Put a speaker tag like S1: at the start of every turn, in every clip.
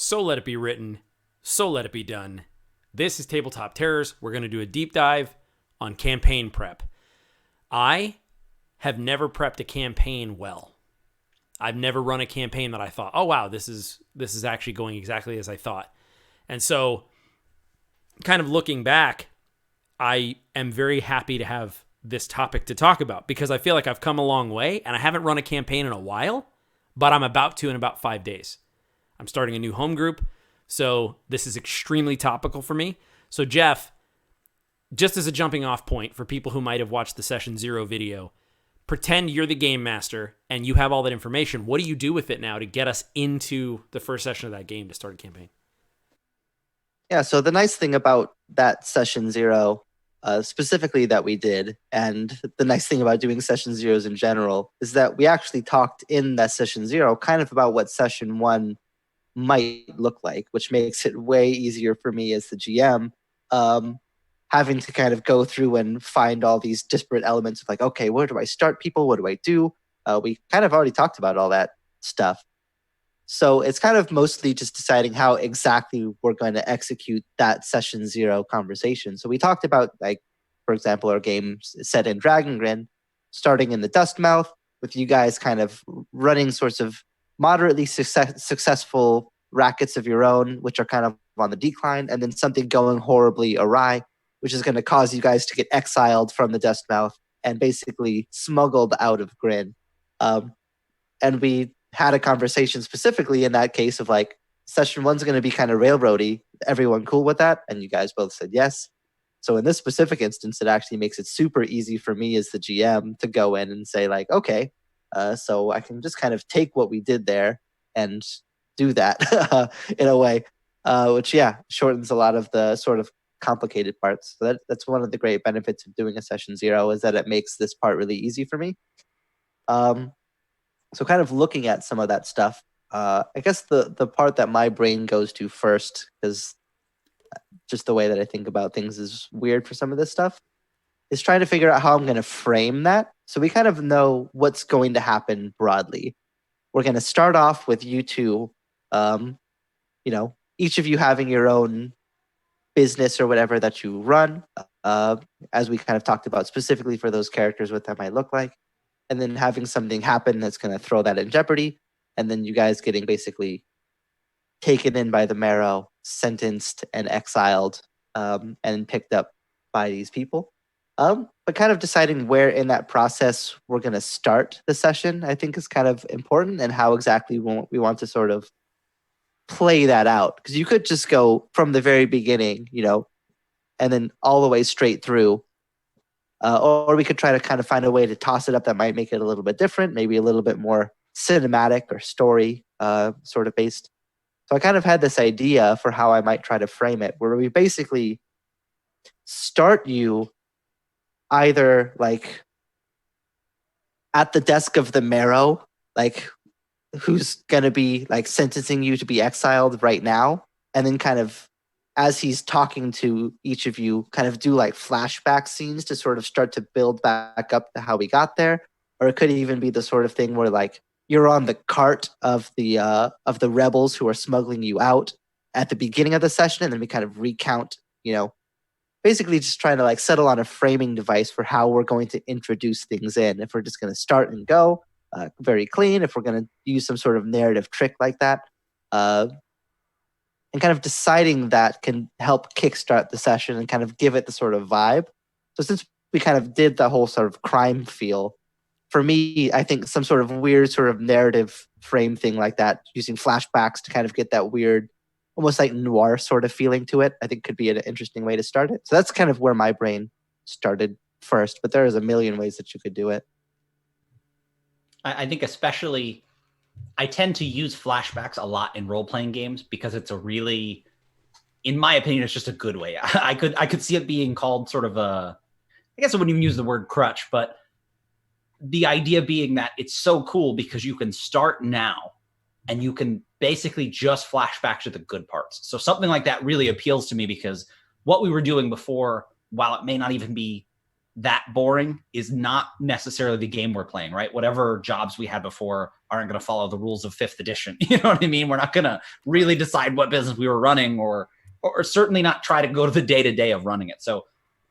S1: So let it be written. So let it be done. This is Tabletop Terrors. We're going to do a deep dive on campaign prep. I have never prepped a campaign well. I've never run a campaign that I thought, oh wow, this is actually going exactly as I thought. And so, kind of looking back, I am very happy to have this topic to talk about because I feel like I've come a long way and I haven't run a campaign in a while, but I'm about to in about 5 days. I'm starting a new home group, so this is extremely topical for me. So Jeff, just as a jumping off point for people who might have watched the Session Zero video, pretend you're the game master and you have all that information. What do you do with it now to get us into the first session of that game to start a campaign?
S2: Yeah, so the nice thing about that Session Zero, specifically that we did, and the nice thing about doing Session Zeros in general, is that we actually talked in that Session Zero kind of about what Session 1 might look like, which makes it way easier for me as the GM, having to kind of go through and find all these disparate elements of like, okay, where do I start people? What do I do? We kind of already talked about all that stuff. So it's kind of mostly just deciding how exactly we're going to execute that Session Zero conversation. So we talked about, like, for example, our game set in Dragongrin, starting in the Dustmouth, with you guys kind of running sorts of moderately successful rackets of your own, which are kind of on the decline, and then something going horribly awry, which is going to cause you guys to get exiled from the Dustmouth and basically smuggled out of Grin. And we had a conversation specifically in that case of like, Session 1's going to be kind of railroady. Everyone cool with that? And you guys both said yes. So in this specific instance, it actually makes it super easy for me as the GM to go in and say like, okay, so I can just kind of take what we did there and do that in a way, which, yeah, shortens a lot of the sort of complicated parts. So that's one of the great benefits of doing a Session Zero, is that it makes this part really easy for me. So kind of looking at some of that stuff, I guess the part that my brain goes to first, because just the way that I think about things is weird for some of this stuff, is trying to figure out how I'm going to frame that. So we kind of know what's going to happen broadly. We're going to start off with you two, each of you having your own business or whatever that you run, as we kind of talked about specifically for those characters, what that might look like. And then having something happen that's going to throw that in jeopardy. And then you guys getting basically taken in by the Marrow, sentenced and exiled, and picked up by these people. But kind of deciding where in that process we're going to start the session, I think, is kind of important, and how exactly we want to sort of play that out. Because you could just go from the very beginning, and then all the way straight through. Or we could try to kind of find a way to toss it up that might make it a little bit different, maybe a little bit more cinematic or story sort of based. So I kind of had this idea for how I might try to frame it, where we basically start you either like at the desk of the Marrow, like who's going to be like sentencing you to be exiled right now, and then kind of as he's talking to each of you, kind of do like flashback scenes to sort of start to build back up to how we got there. Or it could even be the sort of thing where like you're on the cart of the rebels who are smuggling you out at the beginning of the session, and then we kind of recount, basically just trying to like settle on a framing device for how we're going to introduce things in. If we're just going to start and go very clean, if we're going to use some sort of narrative trick like that. And kind of deciding that can help kickstart the session and kind of give it the sort of vibe. So since we kind of did the whole sort of crime feel, for me, I think some sort of weird sort of narrative frame thing like that, using flashbacks to kind of get that weird, almost like noir sort of feeling to it, I think could be an interesting way to start it. So that's kind of where my brain started first, but there's a million ways that you could do it.
S3: I think especially, I tend to use flashbacks a lot in role-playing games because it's a really, in my opinion, it's just a good way. I could see it being called sort of a, I guess I wouldn't even use the word crutch, but the idea being that it's so cool because you can start now and you can basically just flash back to the good parts. So something like that really appeals to me because what we were doing before, while it may not even be that boring is not necessarily the game we're playing, right? Whatever jobs we had before aren't going to follow the rules of 5th edition. You know what I mean? We're not going to really decide what business we were running, or certainly not try to go to the day-to-day of running it. So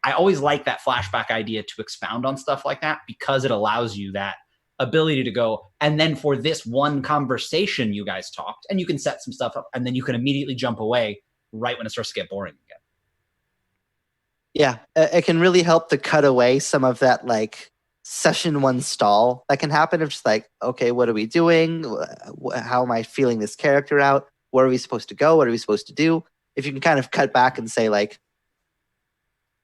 S3: I always like that flashback idea to expound on stuff like that, because it allows you that ability to go, and then for this one conversation you guys talked, and you can set some stuff up, and then you can immediately jump away right when it starts to get boring again.
S2: Yeah, it can really help to cut away some of that like session 1 stall that can happen of just like, okay, what are we doing? How am I feeling this character out? Where are we supposed to go? What are we supposed to do? If you can kind of cut back and say like,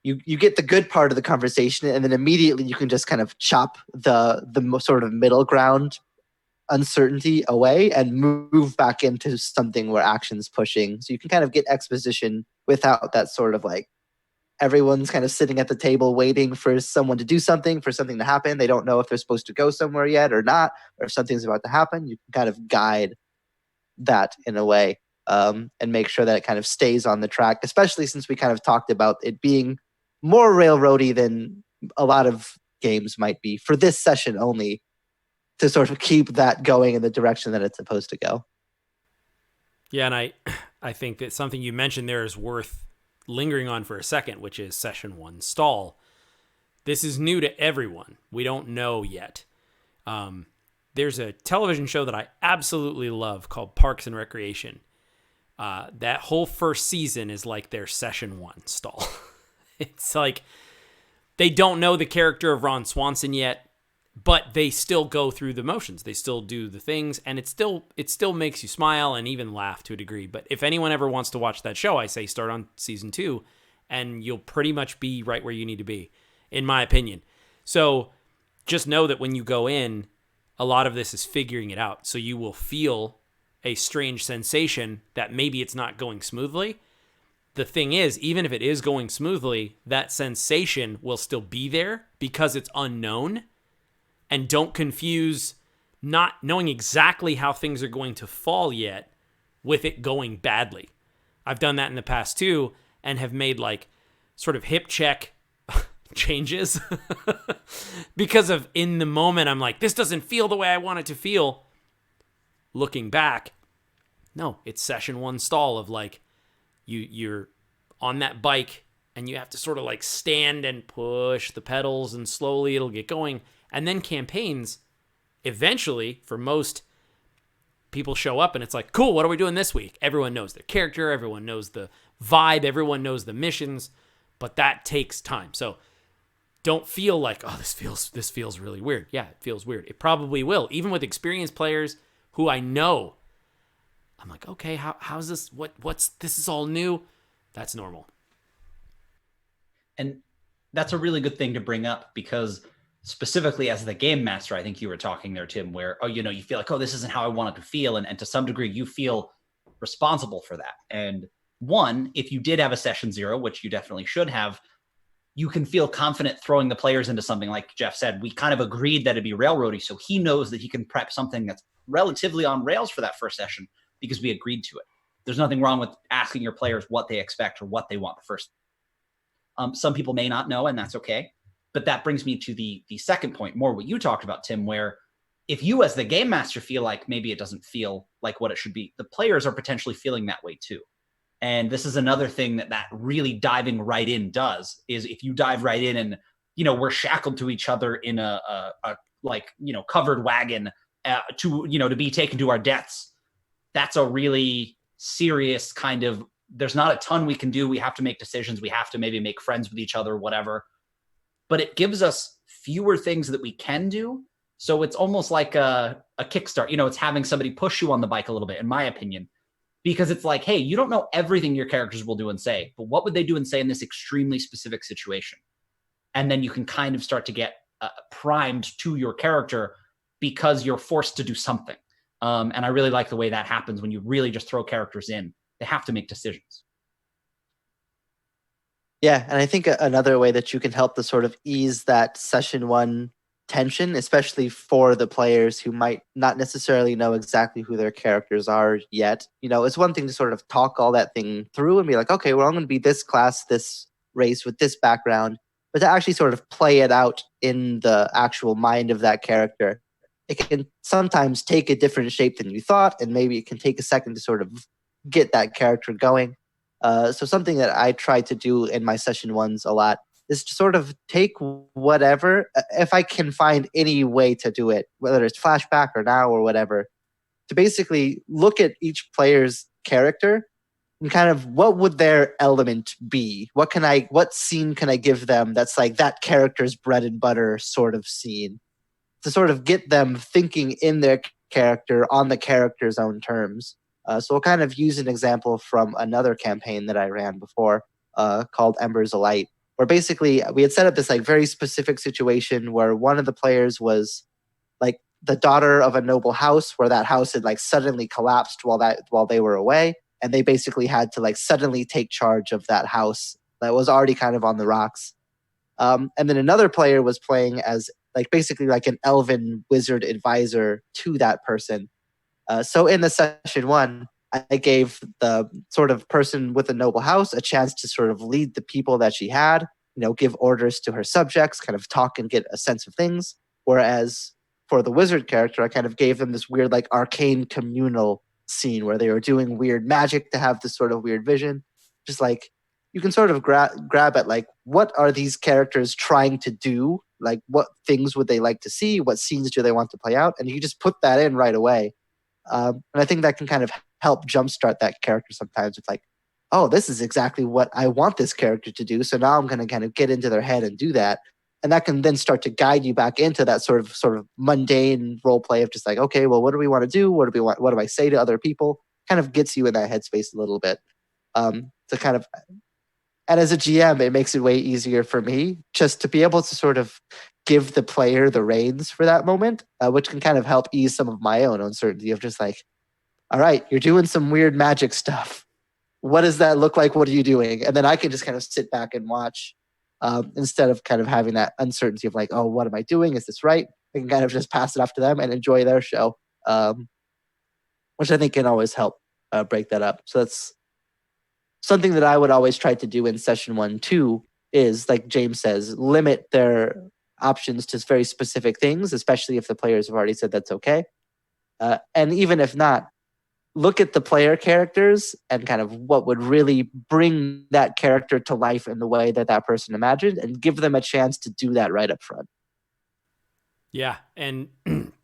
S2: you get the good part of the conversation, and then immediately you can just kind of chop the sort of middle ground uncertainty away and move back into something where action's pushing. So you can kind of get exposition without that sort of like, everyone's kind of sitting at the table waiting for someone to do something, for something to happen. They don't know if they're supposed to go somewhere yet or not, or if something's about to happen. You can kind of guide that in a way, and make sure that it kind of stays on the track, especially since we kind of talked about it being more railroady than a lot of games might be for this session only, to sort of keep that going in the direction that it's supposed to go.
S1: Yeah, and I think that something you mentioned there is worth lingering on for a second, which is session 1 stall. This is new to everyone. We don't know yet. There's a television show that I absolutely love called Parks and Recreation. That whole first season is like their session 1 stall. It's like they don't know the character of Ron Swanson yet, but they still go through the motions. They still do the things, and it still makes you smile and even laugh to a degree. But if anyone ever wants to watch that show, I say start on season 2, and you'll pretty much be right where you need to be, in my opinion. So just know that when you go in, a lot of this is figuring it out. So you will feel a strange sensation that maybe it's not going smoothly. The thing is, even if it is going smoothly, that sensation will still be there because it's unknown. And don't confuse not knowing exactly how things are going to fall yet with it going badly. I've done that in the past too, and have made like sort of hip check changes because of in the moment, I'm like, this doesn't feel the way I want it to feel. Looking back, no, it's session 1 stall of like, you're on that bike and you have to sort of like stand and push the pedals, and slowly it'll get going. And then campaigns, eventually, for most people, show up and it's like, cool, what are we doing this week? Everyone knows their character, everyone knows the vibe, everyone knows the missions, but that takes time. So don't feel like, oh, this feels really weird. Yeah, it feels weird. It probably will. Even with experienced players who I know, I'm like, okay, how's this? This is all new. That's normal.
S3: And that's a really good thing to bring up, because specifically as the game master, I think you were talking there, Tim, where, you feel like, oh, this isn't how I want it to feel. And to some degree, you feel responsible for that. And one, if you did have a session 0, which you definitely should have, you can feel confident throwing the players into something. Like Jeff said, we kind of agreed that it'd be railroady. So he knows that he can prep something that's relatively on rails for that first session because we agreed to it. There's nothing wrong with asking your players what they expect or what they want the first. Some people may not know, and that's okay. But that brings me to the second point, more what you talked about, Tim, where if you as the game master feel like maybe it doesn't feel like what it should be, the players are potentially feeling that way too. And this is another thing that really diving right in does, is if you dive right in and, we're shackled to each other in a covered wagon to be taken to our deaths. That's a really serious kind of, there's not a ton we can do. We have to make decisions. We have to maybe make friends with each other, whatever. But it gives us fewer things that we can do. So it's almost like a kickstart. It's having somebody push you on the bike a little bit, in my opinion, because it's like, hey, you don't know everything your characters will do and say, but what would they do and say in this extremely specific situation? And then you can kind of start to get primed to your character because you're forced to do something. And I really like the way that happens when you really just throw characters in. They have to make decisions.
S2: Yeah, and I think another way that you can help to sort of ease that session 1 tension, especially for the players who might not necessarily know exactly who their characters are yet. It's one thing to sort of talk all that thing through and be like, okay, well, I'm going to be this class, this race with this background. but to actually sort of play it out in the actual mind of that character, it can sometimes take a different shape than you thought, and maybe it can take a second to sort of get that character going. So something that I try to do in my session ones a lot is to sort of take whatever, if I can find any way to do it, whether it's flashback or now or whatever, to basically look at each player's character and kind of what would their element be? What scene can I give them that's like that character's bread and butter sort of scene, to sort of get them thinking in their character on the character's own terms. So we'll kind of use an example from another campaign that I ran before called Embers of Light, where basically we had set up this like very specific situation where one of the players was like the daughter of a noble house, where that house had like suddenly collapsed while they were away, and they basically had to like suddenly take charge of that house that was already kind of on the rocks. And then another player was playing as like basically like an elven wizard advisor to that person. So in the session one, I gave the sort of person with the noble house a chance to sort of lead the people that she had, give orders to her subjects, kind of talk and get a sense of things. Whereas for the wizard character, I kind of gave them this weird like arcane communal scene where they were doing weird magic to have this sort of weird vision. Just like you can sort of grab at like, what are these characters trying to do? Like what things would they like to see? What scenes do they want to play out? And you just put that in right away. And I think that can kind of help jumpstart that character sometimes. It's like, oh, this is exactly what I want this character to do. So now I'm going to kind of get into their head and do that. And that can then start to guide you back into that sort of mundane role play of just like, okay, well, what do we want to do? What do I say to other people? Kind of gets you in that headspace a little bit. To kind of, and as a GM, it makes it way easier for me just to be able to sort of give the player the reins for that moment, which can kind of help ease some of my own uncertainty of just like, all right, you're doing some weird magic stuff. What does that look like? What are you doing? And then I can just kind of sit back and watch instead of kind of having that uncertainty of like, oh, what am I doing? Is this right? I can kind of just pass it off to them and enjoy their show, which I think can always help break that up. So that's something that I would always try to do in session 1 too, is like James says, limit their options to very specific things, especially if the players have already said that's okay. And even if not, look at the player characters and kind of what would really bring that character to life in the way that that person imagined, and give them a chance to do that right up front.
S1: Yeah, and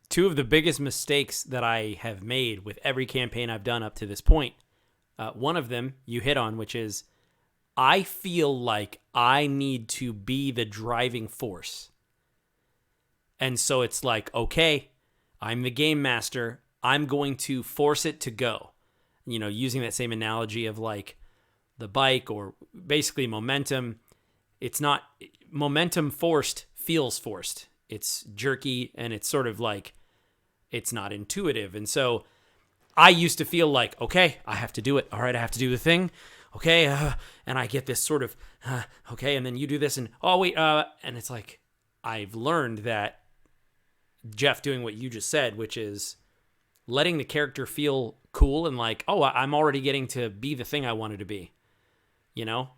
S1: two of the biggest mistakes that I have made with every campaign I've done up to this point, one of them you hit on, which is I feel like I need to be the driving force. And so it's like, okay, I'm the game master. I'm going to force it to go. Using that same analogy of like the bike or basically momentum. It's not momentum forced feels forced. It's jerky and it's sort of like it's not intuitive. And so I used to feel like, okay, I have to do it. All right, I have to do the thing. Okay, and I get this sort of, okay, and then you do this and, oh, wait, and it's like I've learned that, Jeff, doing what you just said, which is letting the character feel cool and like, oh, I'm already getting to be the thing I wanted to be.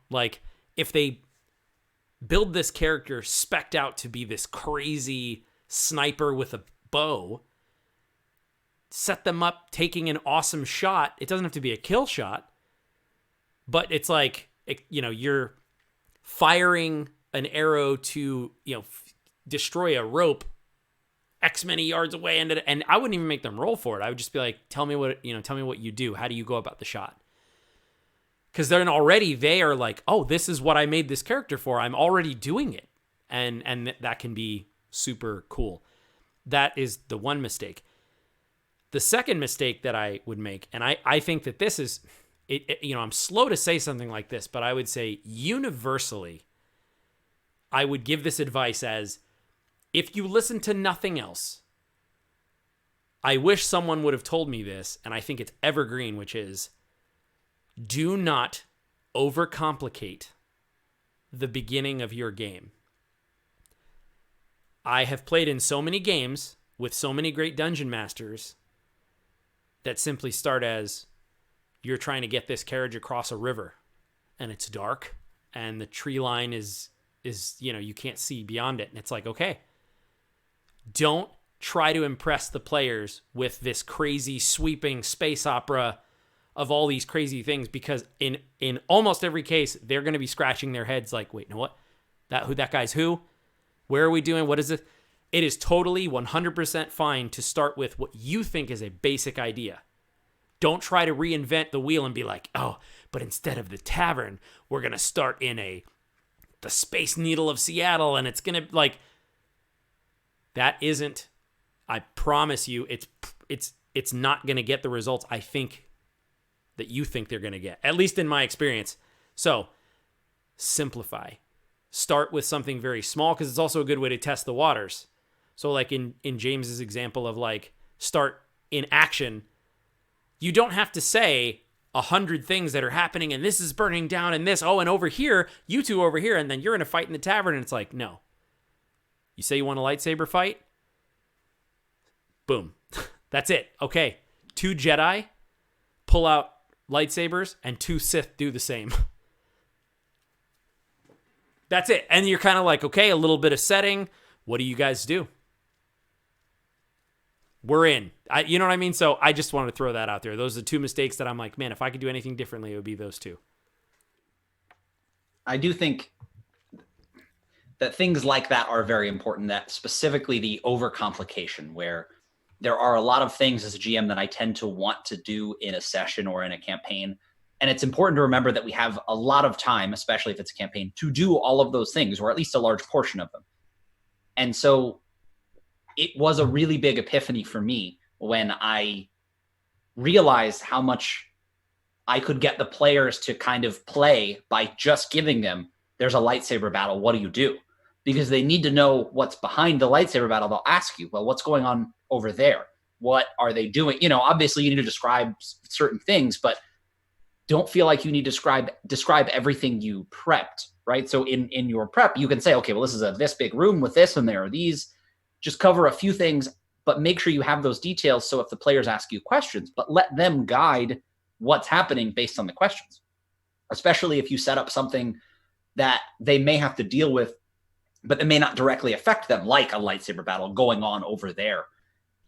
S1: Like if they build this character spec'd out to be this crazy sniper with a bow, set them up taking an awesome shot. It doesn't have to be a kill shot, but it's like, you're firing an arrow to, destroy a rope X many yards away, and I wouldn't even make them roll for it. I would just be like, tell me what you do. How do you go about the shot? Because then already they are like, oh, this is what I made this character for. I'm already doing it, and that can be super cool. That is the one mistake. The second mistake that I would make, and I think that this is, I'm slow to say something like this, but I would say universally, I would give this advice as, if you listen to nothing else, I wish someone would have told me this, and I think it's evergreen, which is, do not overcomplicate the beginning of your game. I have played in so many games with so many great dungeon masters that simply start as, you're trying to get this carriage across a river, and it's dark, and the tree line is is, you can't see beyond it. And it's like, okay, don't try to impress the players with this crazy sweeping space opera of all these crazy things, because in almost every case, they're going to be scratching their heads like, wait, what? That guy's who? Where are we doing? What is it? It is totally 100% fine to start with what you think is a basic idea. Don't try to reinvent the wheel and be like, oh, but instead of the tavern, we're going to start in the Space Needle of Seattle, and it's going to, like, that isn't, I promise you, it's not going to get the results I think that you think they're going to get, at least in my experience. So simplify. Start with something very small, because it's also a good way to test the waters. So like in James's example of like start in action, you don't have to say 100 things that are happening and this is burning down and this, and over here, you two over here, and then you're in a fight in the tavern, and it's like, no. You say you want a lightsaber fight? Boom. That's it. Okay. 2 Jedi pull out lightsabers and 2 Sith do the same. That's it. And you're kind of like, okay, a little bit of setting. What do you guys do? We're in. You know what I mean? So I just wanted to throw that out there. Those are 2 mistakes that I'm like, man, if I could do anything differently, it would be those 2.
S3: I do think that things like that are very important, that specifically the over-complication, where there are a lot of things as a GM that I tend to want to do in a session or in a campaign. And it's important to remember that we have a lot of time, especially if it's a campaign, to do all of those things, or at least a large portion of them. And so it was a really big epiphany for me when I realized how much I could get the players to kind of play by just giving them, there's a lightsaber battle, what do you do? Because they need to know what's behind the lightsaber battle. They'll ask you, well, what's going on over there? What are they doing? Obviously you need to describe certain things, but don't feel like you need to describe everything you prepped, right? So in your prep, you can say, okay, well, this is this big room with this, and there are these. Just cover a few things, but make sure you have those details. So if the players ask you questions, but let them guide what's happening based on the questions, especially if you set up something that they may have to deal with, but it may not directly affect them, like a lightsaber battle going on over there.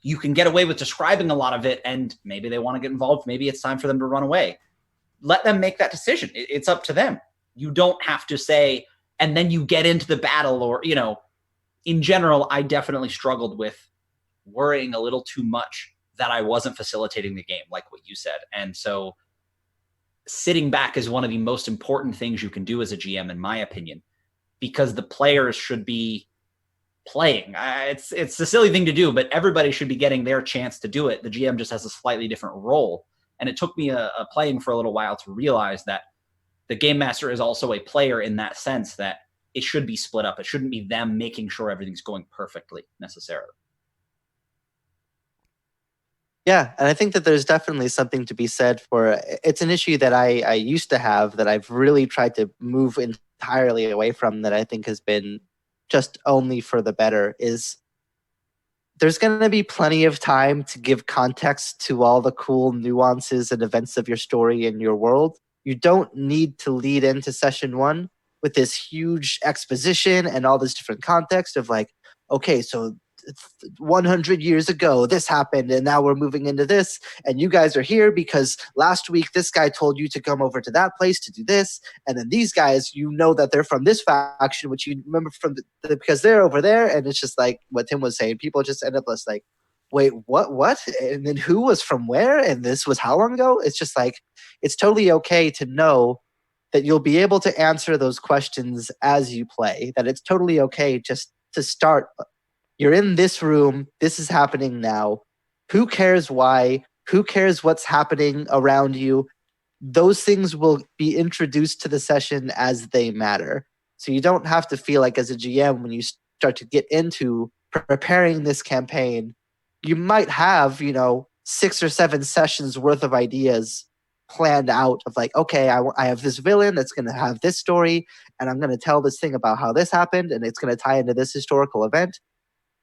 S3: You can get away with describing a lot of it, and maybe they want to get involved. Maybe it's time for them to run away. Let them make that decision. It's up to them. You don't have to say, and then you get into the battle, or, in general, I definitely struggled with worrying a little too much that I wasn't facilitating the game, like what you said. And so sitting back is one of the most important things you can do as a GM, in my opinion, because the players should be playing. It's a silly thing to do, but everybody should be getting their chance to do it. The GM just has a slightly different role. And it took me playing for a little while to realize that the game master is also a player in that sense, that it should be split up. It shouldn't be them making sure everything's going perfectly necessarily.
S2: Yeah, and I think that there's definitely something to be said for, it's an issue that I used to have that I've really tried to move entirely away from, that I think has been just only for the better, is there's going to be plenty of time to give context to all the cool nuances and events of your story and your world. You don't need to lead into session 1 with this huge exposition and all this different context of like, okay, so 100 years ago, this happened, and now we're moving into this, and you guys are here because last week this guy told you to come over to that place to do this, and then these guys, that they're from this faction, which you remember from because they're over there, and it's just like what Tim was saying. People just end up just like, wait, what? And then who was from where? And this was how long ago? It's just like, it's totally okay to know that you'll be able to answer those questions as you play, that it's totally okay just to start. You're in this room. This is happening now. Who cares why? Who cares what's happening around you? Those things will be introduced to the session as they matter. So you don't have to feel like as a GM, when you start to get into preparing this campaign, you might have, 6 or 7 sessions worth of ideas planned out of like, okay, I have this villain that's going to have this story, and I'm going to tell this thing about how this happened, and it's going to tie into this historical event.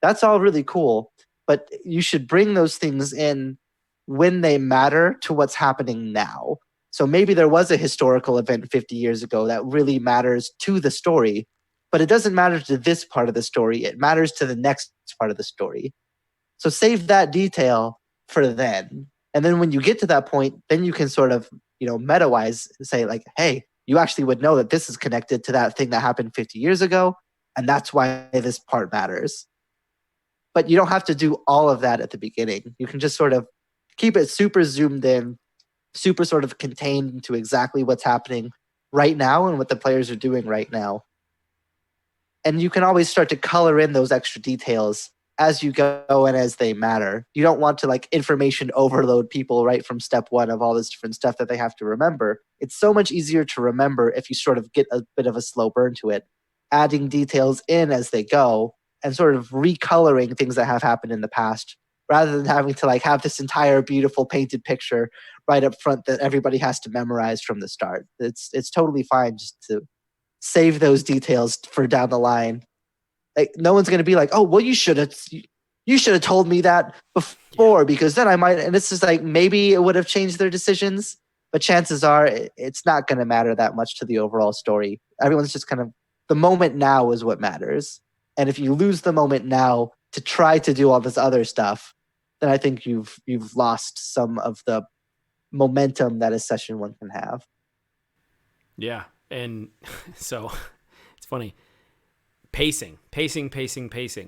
S2: That's all really cool, but you should bring those things in when they matter to what's happening now. So maybe there was a historical event 50 years ago that really matters to the story. but it doesn't matter to this part of the story. It matters to the next part of the story. So save that detail for then. And then when you get to that point, then you can sort of, meta-wise say like, hey, you actually would know that this is connected to that thing that happened 50 years ago. And that's why this part matters. But you don't have to do all of that at the beginning. You can just sort of keep it super zoomed in, super sort of contained into exactly what's happening right now and what the players are doing right now. And you can always start to color in those extra details as you go and as they matter. You don't want to like information overload people right from step one of all this different stuff that they have to remember. It's so much easier to remember if you sort of get a bit of a slow burn to it, adding details in as they go and sort of recoloring things that have happened in the past rather than having to like have this entire beautiful painted picture right up front that everybody has to memorize from the start. It's totally fine just to save those details for down the line. Like no one's going to be like, oh, well, you should have told me that before because then I might. And it's just like maybe it would have changed their decisions, but chances are it's not going to matter that much to the overall story. Everyone's just kind of the moment now is what matters. And if you lose the moment now to try to do all this other stuff, then I think you've lost some of the momentum that a session one can have.
S1: Yeah, and so it's funny. Pacing.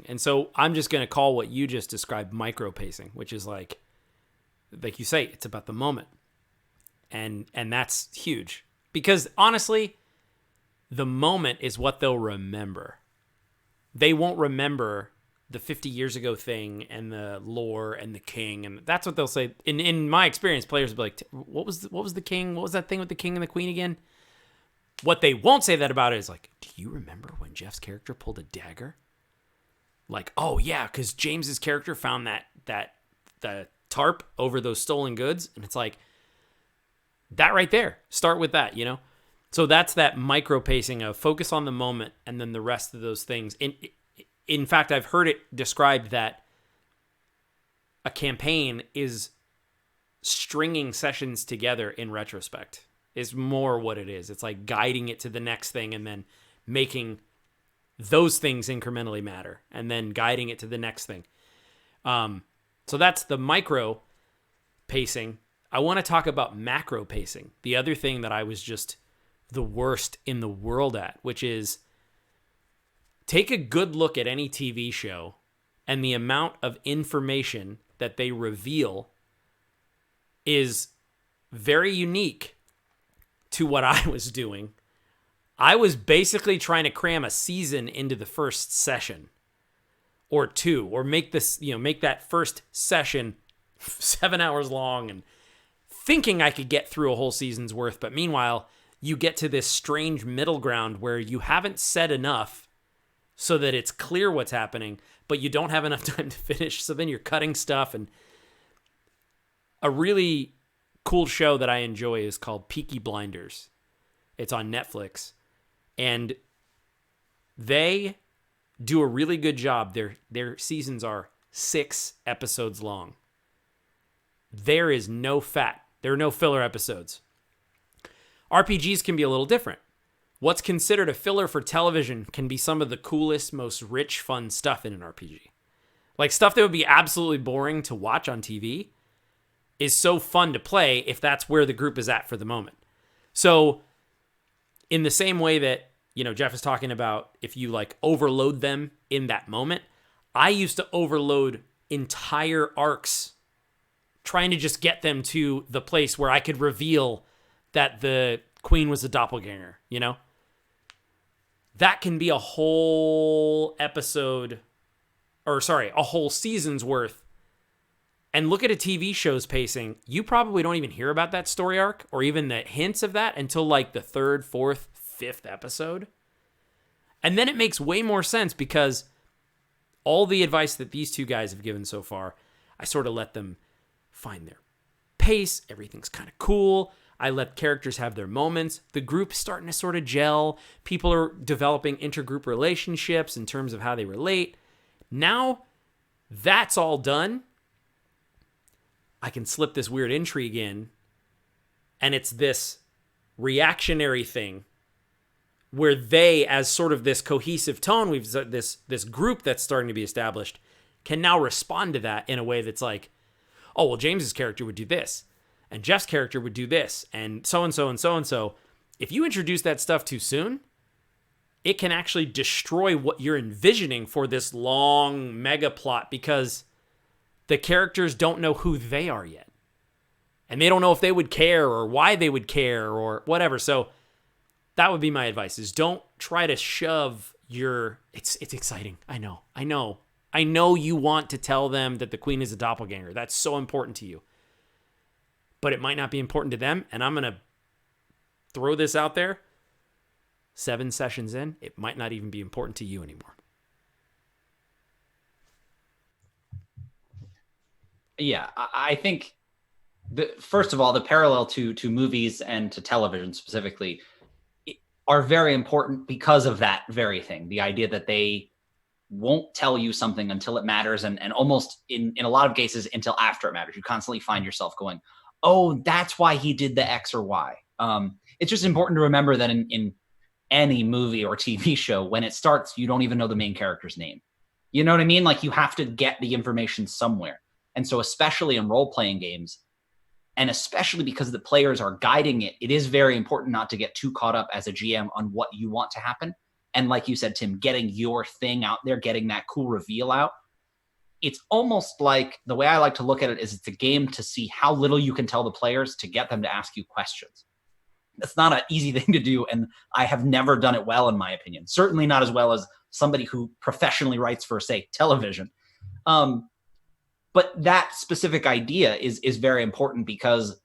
S1: And so I'm just going to call what you just described micro pacing, which is like you say, it's about the moment. And that's huge because honestly, the moment is what they'll remember. They won't remember the 50 years ago thing and the lore and the king. And that's what they'll say. In my experience, players will be like, what was the king? What was that thing with the king and the queen again? What they won't say that about it is like, do you remember when Jeff's character pulled a dagger? Like, oh yeah, because James's character found the tarp over those stolen goods, and it's like that right there. Start with that, So that's that micro pacing of focus on the moment, and then the rest of those things. In fact, I've heard it described that a campaign is stringing sessions together in retrospect. Is more what it is. It's like guiding it to the next thing and then making those things incrementally matter and then guiding it to the next thing. So that's the micro pacing. I want to talk about macro pacing. The other thing that I was just the worst in the world at, which is take a good look at any TV show and the amount of information that they reveal is very unique to what I was doing. I was basically trying to cram a season into the first session or two, or make that first session 7 hours long and thinking I could get through a whole season's worth. But meanwhile, you get to this strange middle ground where you haven't said enough so that it's clear what's happening, but you don't have enough time to finish. So then you're cutting stuff. And a really cool show that I enjoy is called Peaky Blinders. It's on Netflix, and they do a really good job. Their seasons are 6 episodes long. There is no fat. There are no filler episodes. RPGs can be a little different. What's considered a filler for television can be some of the coolest, most rich, fun stuff in an RPG. Like stuff that would be absolutely boring to watch on TV is so fun to play if that's where the group is at for the moment. So in the same way that, Jeff is talking about if you like overload them in that moment, I used to overload entire arcs trying to just get them to the place where I could reveal that the queen was a doppelganger, That can be a whole episode, a whole season's worth. And look at a TV show's pacing. You probably don't even hear about that story arc or even the hints of that until like the 3rd, 4th, 5th episode. And then it makes way more sense because all the advice that these two guys have given so far, I sort of let them find their pace. Everything's kind of cool. I let characters have their moments. The group's starting to sort of gel. People are developing intergroup relationships in terms of how they relate. Now that's all done. I can slip this weird intrigue in, and it's this reactionary thing where they, as sort of this cohesive tone, we've this group that's starting to be established, can now respond to that in a way that's like, oh, well, James's character would do this, and Jeff's character would do this, and so-and-so and so-and-so. If you introduce that stuff too soon, it can actually destroy what you're envisioning for this long mega plot, because the characters don't know who they are yet. And they don't know if they would care or why they would care or whatever. So that would be my advice, is don't try to shove your... It's exciting. I know you want to tell them that the queen is a doppelganger. That's so important to you. But it might not be important to them. And I'm going to throw this out there. 7 sessions in, it might not even be important to you anymore.
S3: Yeah, I think... First of all, the parallel to movies and to television specifically are very important because of that very thing. The idea that they won't tell you something until it matters, and almost in a lot of cases until after it matters. You constantly find yourself going, oh, that's why he did the X or Y. It's just important to remember that in any movie or TV show, when it starts, you don't even know the main character's name. You know what I mean? Like, you have to get the information somewhere. And so especially in role-playing games, and especially because the players are guiding it, it is very important not to get too caught up as a GM on what you want to happen. And like you said, Tim, getting your thing out there, getting that cool reveal out. It's almost like, the way I like to look at it is, it's a game to see how little you can tell the players to get them to ask you questions. That's not an easy thing to do, and I have never done it well, in my opinion. Certainly not as well as somebody who professionally writes for, say, television. But that specific idea is very important, because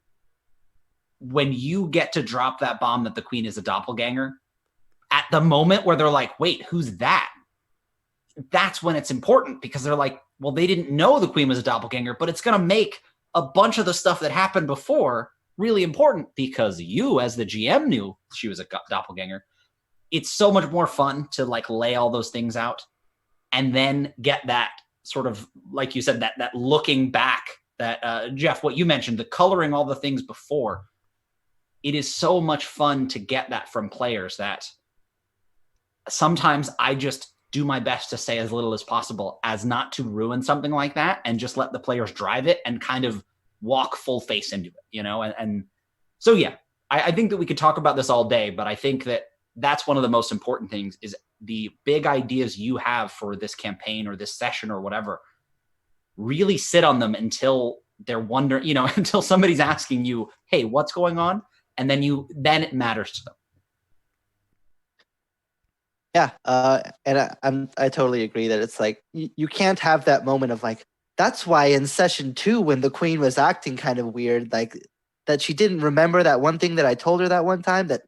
S3: when you get to drop that bomb that the queen is a doppelganger, at the moment where they're like, wait, who's that? That's when it's important, because they're like, well, they didn't know the queen was a doppelganger, but it's going to make a bunch of the stuff that happened before really important, because you, as the GM, knew she was a doppelganger. It's so much more fun to like lay all those things out and then get that sort of, like you said, that looking back, that Jeff, what you mentioned, the coloring all the things before. It is so much fun to get that from players, that sometimes I just do my best to say as little as possible, as not to ruin something like that, and just let the players drive it and kind of walk full face into it, And so, yeah, I think that we could talk about this all day, but I think that that's one of the most important things, is the big ideas you have for this campaign or this session or whatever. Really sit on them until they're wondering, until somebody's asking you, hey, what's going on? And then it matters to them.
S2: Yeah, and I totally agree that it's like, you can't have that moment of like, that's why in session 2, when the queen was acting kind of weird, like that she didn't remember that one thing that I told her that one time, that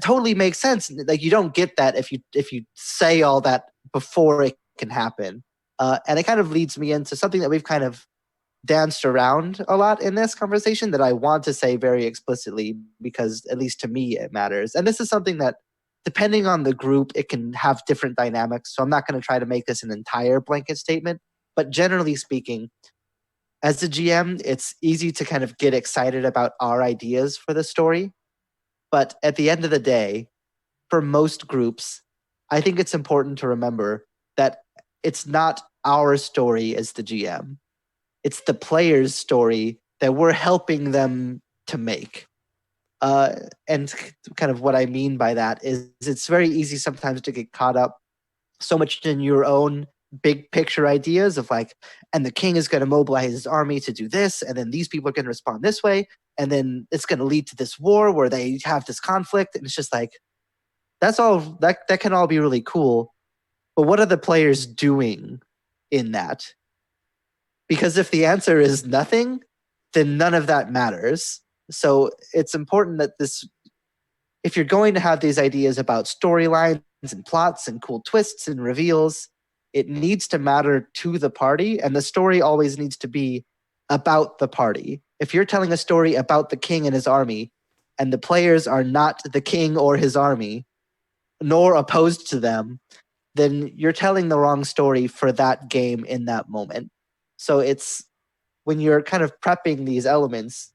S2: totally makes sense. Like, you don't get that if you say all that before it can happen. And it kind of leads me into something that we've kind of danced around a lot in this conversation that I want to say very explicitly, because at least to me it matters. And this is something that, depending on the group, it can have different dynamics. So I'm not going to try to make this an entire blanket statement. But generally speaking, as a GM, it's easy to kind of get excited about our ideas for the story. But at the end of the day, for most groups, I think it's important to remember that it's not our story as the GM. It's the player's story that we're helping them to make. And kind of what I mean by that is, it's very easy sometimes to get caught up so much in your own big picture ideas of like, and the king is going to mobilize his army to do this, and then these people are going to respond this way, and then it's going to lead to this war where they have this conflict. And it's just like, that's all, that can all be really cool. But what are the players doing in that? Because if the answer is nothing, then none of that matters. So it's important that if you're going to have these ideas about storylines and plots and cool twists and reveals, it needs to matter to the party, and the story always needs to be about the party. If you're telling a story about the king and his army, and the players are not the king or his army, nor opposed to them, then you're telling the wrong story for that game in that moment. So it's, when you're kind of prepping these elements,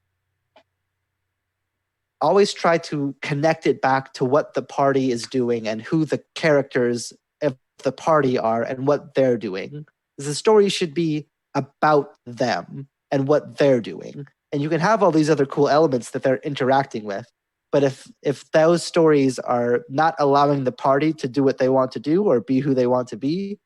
S2: always try to connect it back to what the party is doing and who the characters of the party are and what they're doing. The story should be about them and what they're doing. And you can have all these other cool elements that they're interacting with. But if those stories are not allowing the party to do what they want to do or be who they want to be,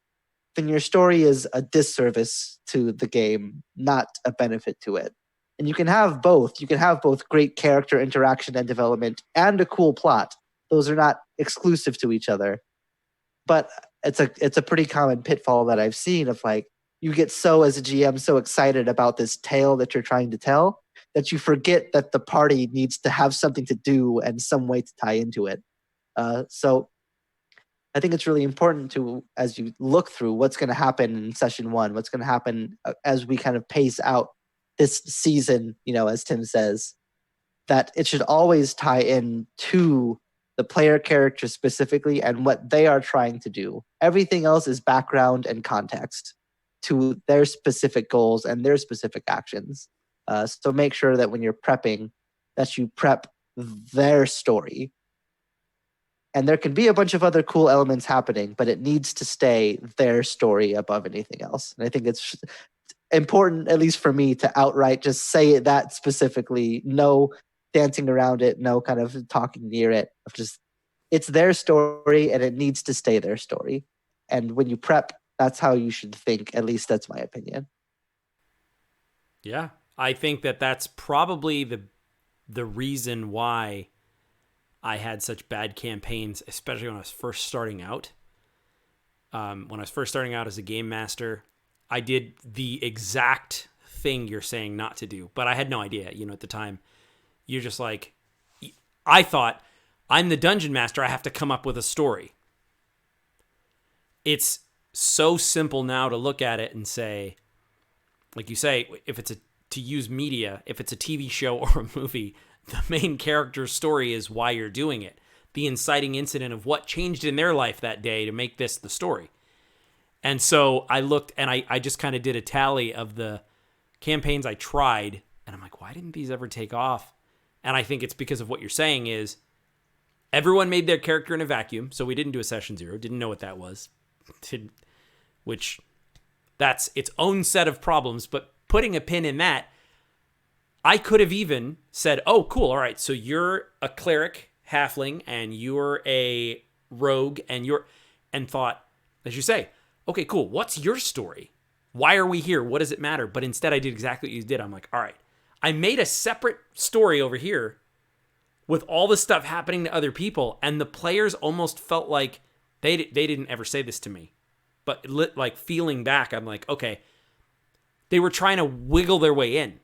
S2: then your story is a disservice to the game, not a benefit to it. And you can have both. You can have both great character interaction and development and a cool plot. Those are not exclusive to each other. But it's a pretty common pitfall that I've seen of like, you get as a GM, so excited about this tale that you're trying to tell that you forget that the party needs to have something to do and some way to tie into it. So I think it's really important to, as you look through what's going to happen in session 1, what's going to happen as we kind of pace out this season, as Tim says, that it should always tie in to the player character specifically and what they are trying to do. Everything else is background and context to their specific goals and their specific actions. So make sure that when you're prepping, that you prep their story. And there can be a bunch of other cool elements happening, but it needs to stay their story above anything else. And I think it's important, at least for me, to outright just say that specifically. No dancing around it, no kind of talking near it. Of just, it's their story and it needs to stay their story. And when you prep, that's how you should think. At least that's my opinion.
S1: Yeah, I think that's probably the reason why I had such bad campaigns, especially when I was first starting out. When I was first starting out as a game master, I did the exact thing you're saying not to do, but I had no idea, at the time. You're just like, I thought, I'm the dungeon master, I have to come up with a story. It's so simple now to look at it and say, like you say, if it's to use media, if it's a TV show or a movie, the main character's story is why you're doing it. The inciting incident of what changed in their life that day to make this the story. And so I looked and I just kind of did a tally of the campaigns I tried. And I'm like, why didn't these ever take off? And I think it's because of what you're saying is everyone made their character in a vacuum. So we didn't do a session 0. Didn't know what that was. Which that's its own set of problems. But putting a pin in that, I could have even said, oh, cool. All right. So you're a cleric halfling and you're a rogue and thought, as you say, okay, cool. What's your story? Why are we here? What does it matter? But instead I did exactly what you did. I'm like, all right, I made a separate story over here with all the stuff happening to other people. And the players almost felt like they didn't ever say this to me, but like feeling back, I'm like, okay, they were trying to wiggle their way in.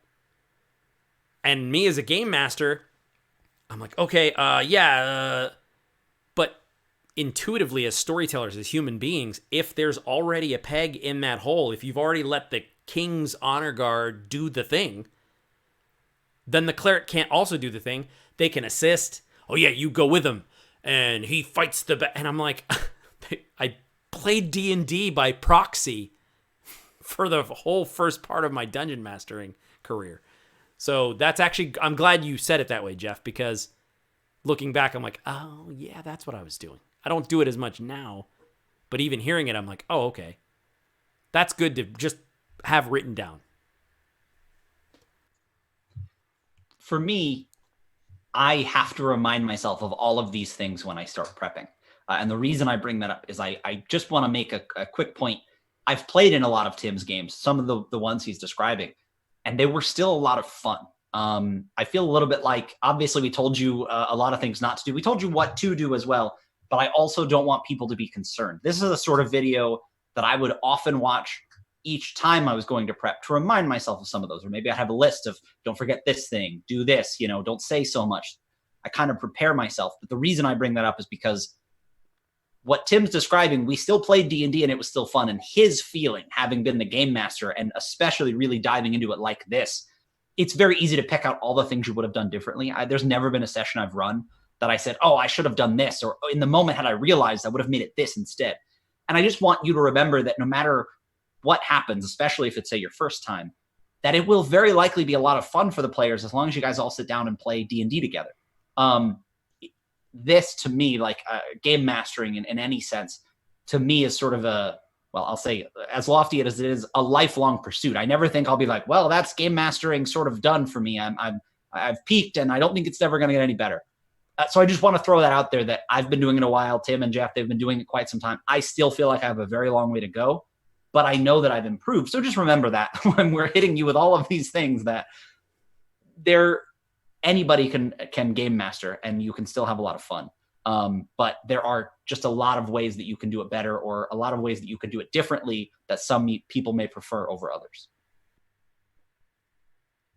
S1: And me as a game master, I'm like, okay, but intuitively as storytellers, as human beings, if there's already a peg in that hole, if you've already let the king's honor guard do the thing, then the cleric can't also do the thing. They can assist. Oh yeah, you go with him, and he fights and I'm like, I played D&D by proxy for the whole first part of my dungeon mastering career. So that's actually, I'm glad you said it that way, Jeff, because looking back, I'm like, oh, yeah, that's what I was doing. I don't do it as much now, but even hearing it, I'm like, oh, okay. That's good to just have written down.
S3: For me, I have to remind myself of all of these things when I start prepping. And the reason I bring that up is I just want to make a quick point. I've played in a lot of Tim's games, some of the ones he's describing, and they were still a lot of fun. I feel a little bit like, obviously we told you a lot of things not to do. We told you what to do as well, but I also don't want people to be concerned. This is the sort of video that I would often watch each time I was going to prep to remind myself of some of those. Or maybe I have a list of, don't forget this thing, do this, don't say so much. I kind of prepare myself. But the reason I bring that up is because what Tim's describing, we still played D&D and it was still fun. And his feeling, having been the game master and especially really diving into it like this, it's very easy to pick out all the things you would have done differently. There's never been a session I've run that I said, oh, I should have done this. Or in the moment, had I realized, I would have made it this instead. And I just want you to remember that no matter what happens, especially if it's, say, your first time, that it will very likely be a lot of fun for the players as long as you guys all sit down and play D&D together. This to me, like game mastering in any sense, to me is sort of I'll say as lofty as it is, a lifelong pursuit. I never think I'll be like, well, that's game mastering sort of done for me. I've peaked and I don't think it's ever going to get any better. So I just want to throw that out there that I've been doing it a while. Tim and Jeff, they've been doing it quite some time. I still feel like I have a very long way to go, but I know that I've improved. So just remember that when we're hitting you with all of these things, that anybody can game master and you can still have a lot of fun. But there are just a lot of ways that you can do it better, or a lot of ways that you can do it differently that some people may prefer over others.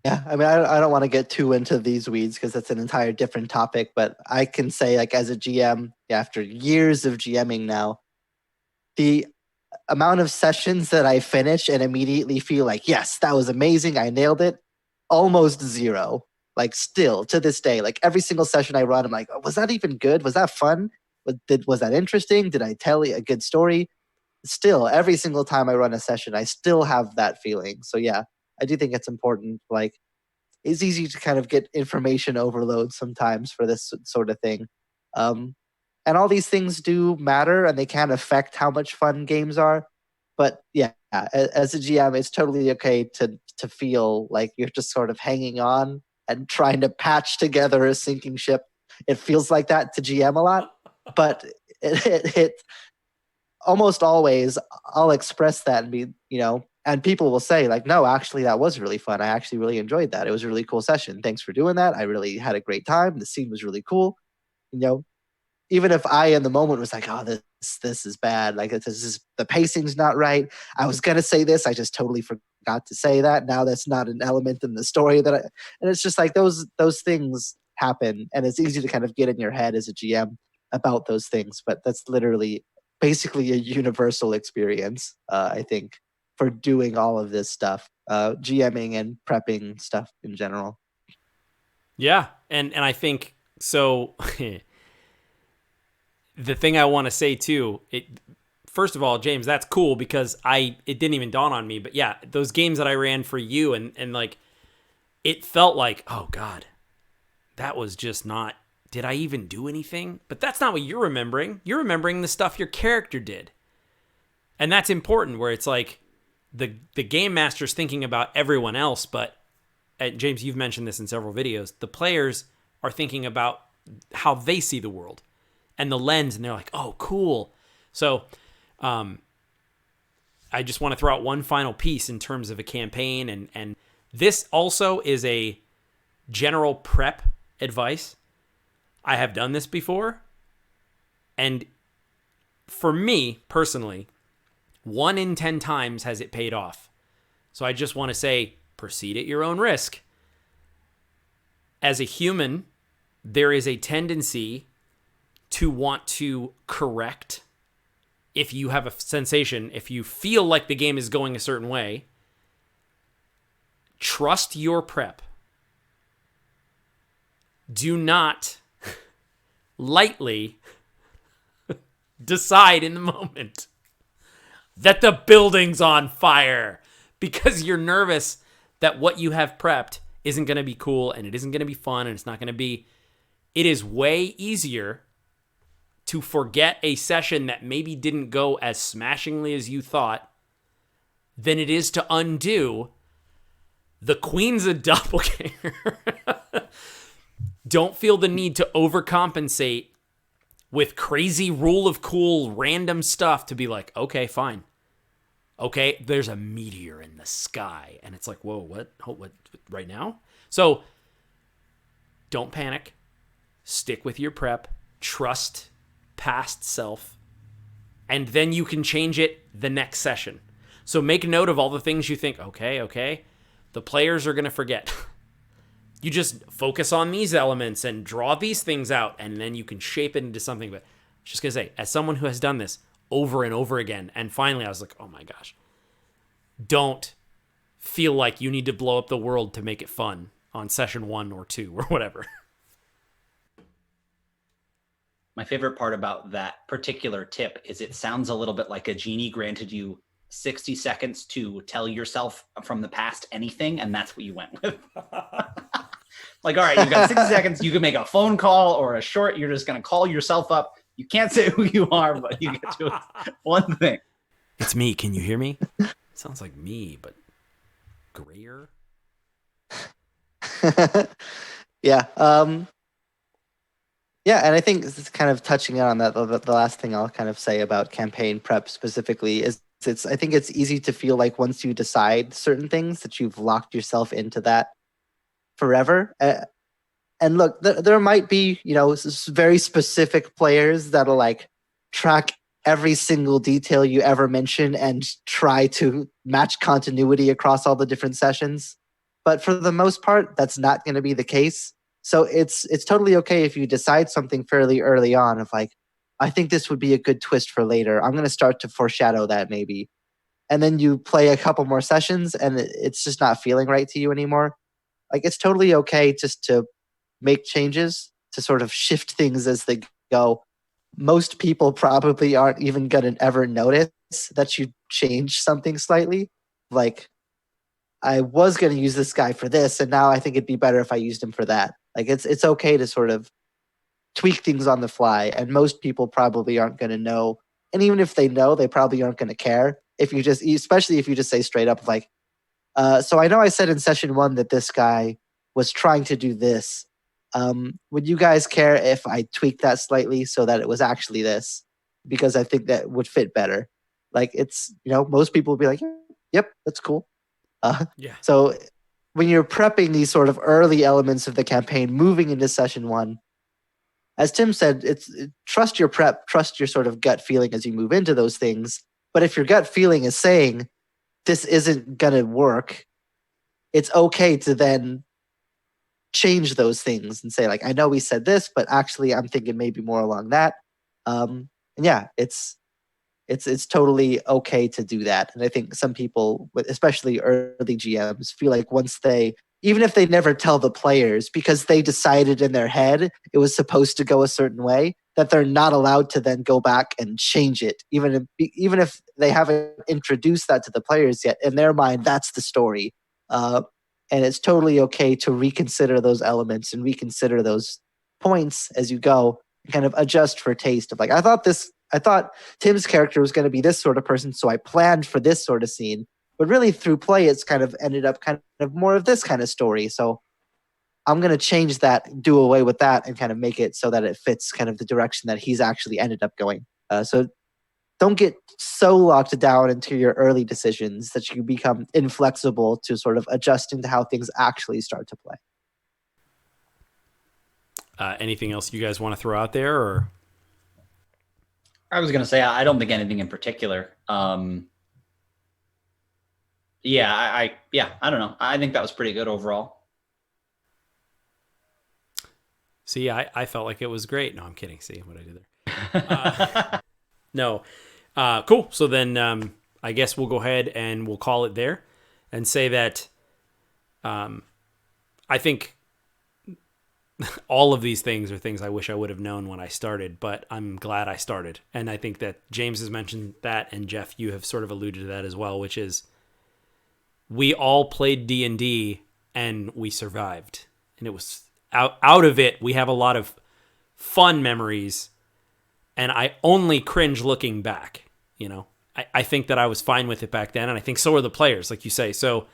S2: Yeah, I mean, I don't want to get too into these weeds because that's an entire different topic, but I can say, like, as a GM, after years of GMing now, the amount of sessions that I finish and immediately feel like, yes, that was amazing, I nailed it, almost zero. Like, still to this day, like every single session I run, I'm like, oh, was that even good? Was that fun? Was that interesting? Did I tell a good story? Still, every single time I run a session, I still have that feeling. So yeah, I do think it's important. Like, it's easy to kind of get information overload sometimes for this sort of thing. And all these things do matter and they can affect how much fun games are. But yeah, as a GM, it's totally okay to feel like you're just sort of hanging on and trying to patch together a sinking ship. It feels like that to GM a lot, but it almost always I'll express that and be, and people will say like, no, actually that was really fun. I actually really enjoyed that. It was a really cool session. Thanks for doing that. I really had a great time. The scene was really cool. Even if I in the moment was like, oh, this is bad. Like, the pacing's not right. I was going to say this. I just totally forgot to say that. Now that's not an element in the story and it's just like those things happen. And it's easy to kind of get in your head as a GM about those things. But that's literally basically a universal experience, I think, for doing all of this stuff, GMing and prepping stuff in general.
S1: Yeah. And I think so. The thing I want to say too, first of all, James, that's cool because it didn't even dawn on me, but yeah, those games that I ran for you and like, it felt like, oh God, that was just not, did I even do anything? But that's not what you're remembering. You're remembering the stuff your character did. And that's important where it's like the game master's thinking about everyone else, but James, you've mentioned this in several videos, the players are thinking about how they see the world and the lens, and they're like, oh, cool. So I just want to throw out one final piece in terms of a campaign, and this also is a general prep advice. I have done this before, and for me, personally, 1 in 10 times has it paid off. So I just want to say, proceed at your own risk. As a human, there is a tendency to want to correct if you have a sensation, if you feel like the game is going a certain way. Trust your prep. Do not lightly decide in the moment that the building's on fire because you're nervous that what you have prepped isn't going to be cool and it isn't going to be fun and it's not going to be. It is way easier to forget a session that maybe didn't go as smashingly as you thought than it is to undo the Queen's a doppelganger. Don't feel the need to overcompensate with crazy rule of cool random stuff to be like, okay, fine. Okay, there's a meteor in the sky. And it's like, whoa, what right now? So don't panic. Stick with your prep. Trust past self. And then you can change it the next session. So make note of all the things you think, okay, the players are going to forget. You just focus on these elements and draw these things out, and then you can shape it into something. But I was just going to say, as someone who has done this over and over again, and finally I was like, oh my gosh, don't feel like you need to blow up the world to make it fun on session 1 or 2 or whatever.
S3: My favorite part about that particular tip is it sounds a little bit like a genie granted you 60 seconds to tell yourself from the past anything, and that's what you went with. Like, all right, you've got 60 seconds. You can make a phone call or a short. You're just going to call yourself up. You can't say who you are, but you get to one thing.
S1: It's me. Can you hear me? Sounds like me, but grayer.
S2: Yeah. Yeah, and I think this is kind of touching on that. The last thing I'll kind of say about campaign prep specifically is I think it's easy to feel like once you decide certain things that you've locked yourself into that forever. And look, there might be, very specific players that'll like track every single detail you ever mention and try to match continuity across all the different sessions. But for the most part, that's not going to be the case. So it's totally okay if you decide something fairly early on of like, I think this would be a good twist for later. I'm going to start to foreshadow that maybe. And then you play a couple more sessions and it's just not feeling right to you anymore. Like, it's totally okay just to make changes to sort of shift things as they go. Most people probably aren't even going to ever notice that you change something slightly. Like, I was going to use this guy for this, and now I think it'd be better if I used him for that. Like, it's okay to sort of tweak things on the fly, and most people probably aren't going to know. And even if they know, they probably aren't going to care. Especially if you just say straight up, like, so I know I said in session 1 that this guy was trying to do this. Would you guys care if I tweaked that slightly so that it was actually this? Because I think that would fit better. Like, it's, most people would be like, yep, that's cool.
S1: Yeah.
S2: So when you're prepping these sort of early elements of the campaign, moving into session 1, as Tim said, trust your prep, trust your sort of gut feeling as you move into those things. But if your gut feeling is saying this isn't going to work, it's okay to then change those things and say, like, I know we said this, but actually I'm thinking maybe more along that. And yeah, it's totally okay to do that. And I think some people, especially early GMs, feel like even if they never tell the players because they decided in their head it was supposed to go a certain way, that they're not allowed to then go back and change it. Even if they haven't introduced that to the players yet, in their mind, that's the story. And it's totally okay to reconsider those elements and reconsider those points as you go and kind of adjust for taste of like, I thought Tim's character was going to be this sort of person, so I planned for this sort of scene. But really, through play, it's kind of ended up kind of more of this kind of story. So I'm going to change that, do away with that, and kind of make it so that it fits kind of the direction that he's actually ended up going. So don't get so locked down into your early decisions that you become inflexible to sort of adjusting to how things actually start to play.
S1: Anything else you guys want to throw out there? Or
S3: I was going to say, I don't think anything in particular. Yeah, I don't know. I think that was pretty good overall.
S1: See, I felt like it was great. No, I'm kidding. See what I did there. No. Cool. So then I guess we'll go ahead and we'll call it there and say that I think all of these things are things I wish I would have known when I started, but I'm glad I started. And I think that James has mentioned that, and Jeff, you have sort of alluded to that as well, which is we all played D&D and we survived. And it was out of it, we have a lot of fun memories, and I only cringe looking back. I think that I was fine with it back then, and I think so are the players, like you say. So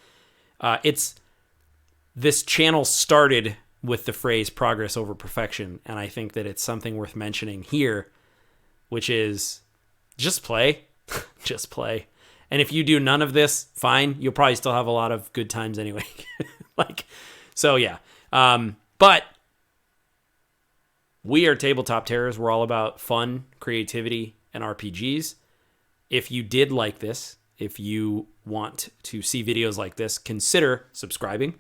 S1: this channel started with the phrase progress over perfection, and I think that it's something worth mentioning here, which is just play. Just play. And if you do none of this, fine. You'll probably still have a lot of good times anyway. So yeah. But we are Tabletop Terrors. We're all about fun, creativity, and RPGs. If you did like this, if you want to see videos like this, consider subscribing.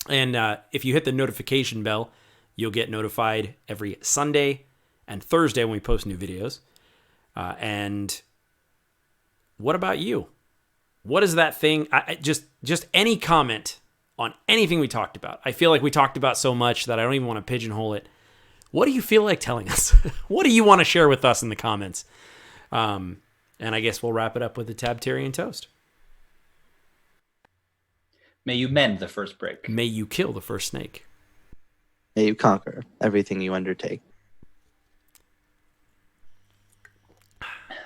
S1: And if you hit the notification bell, you'll get notified every Sunday and Thursday when we post new videos. And what about you? What is that thing? Just any comment on anything we talked about. I feel like we talked about so much that I don't even want to pigeonhole it. What do you feel like telling us? What do you want to share with us in the comments? And I guess we'll wrap it up with the Tabtarian toast.
S3: May you mend the first break.
S1: May you kill the first snake.
S2: May you conquer everything you undertake.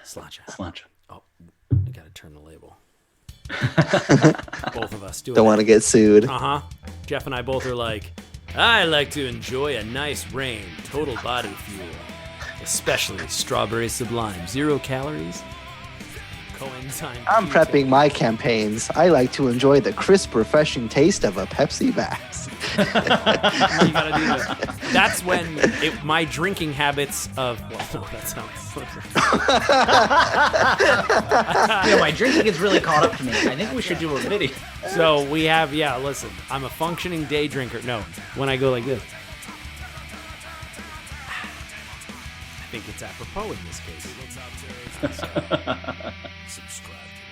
S1: Sláinte. Oh, I gotta turn the label. Both of us do it.
S2: Don't want to get sued.
S1: Jeff and I both are like, I like to enjoy a nice rain, total body fuel, especially strawberry sublime, 0 calories, coenzyme.
S2: I'm
S1: Q10.
S2: prepping my campaigns. I like to enjoy the crisp, refreshing taste of a Pepsi Max.
S1: You gotta do that. That's when my drinking habits of. Well, no, that sounds.
S3: My drinking has really caught up to me. I think we should do a video.
S1: So we have, listen, I'm a functioning day drinker. No, when I go like this. I think it's apropos in this case.
S4: Subscribe to